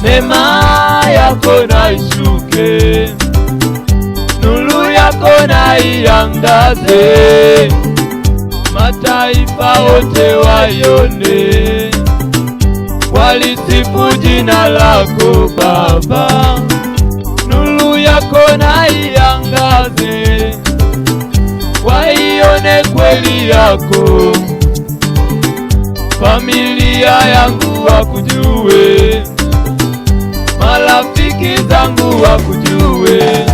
Neema yako na ishuke, nuru yako na iangaze, mataifa wote waione, walisifu jina lako Baba. Nuru yako na iangaze, waione kweli yako, familia yangu wakujue, marafiki zangu wakujue,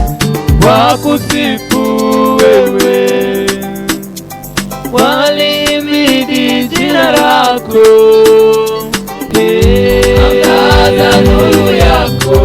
wakusifu wewe, walihimidi jina lako. Angaza nuru yako,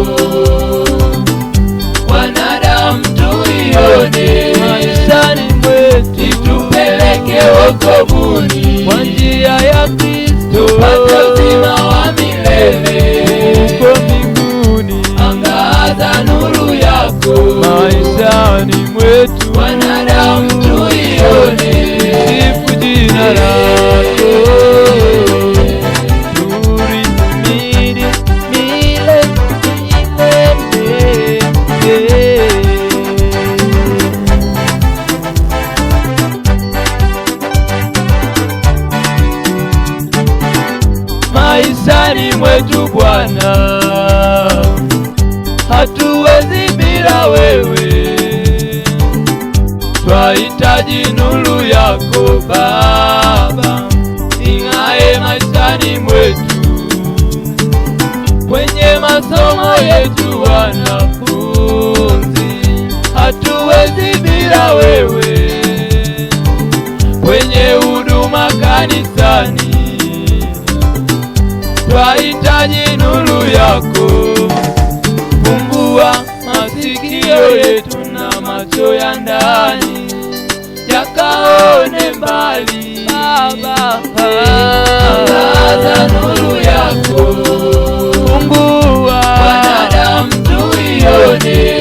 wanadamu tuione, maishani mwetu itupeleke wokovuni, kwa njia ya Kristo tupate uzima wa milele huko mbinguni. Angaza nuru yako, maishani mwetu wanadamu tuione, sifu jina lako, tuhimidi milele milele. Maishani mwetu Bwana, hatuwezi bila wewe, twahitaji nuru yako Baba, ing'ae maishani mwetu, kwenye masomo yetu wanafunzi, hatuwezi bila wewe, kwenye huduma kanisani, twahitaji nuru yako. Fungua masikio yetu na macho ya ndani, yakaone mbali Baba. Angaza nuru yako, fungua wanadamu tuione,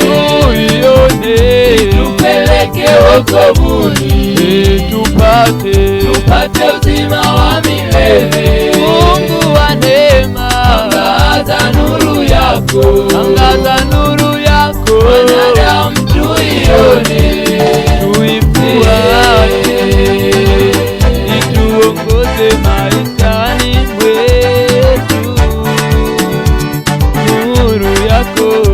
tupeleke wokovuni, tupate uzima wa milele. Mungu wa neema, angaza nuru yako, angaza nuru yako, wanadamu tuione, tuifuate, ituongoze maishani mwetu, nuru yako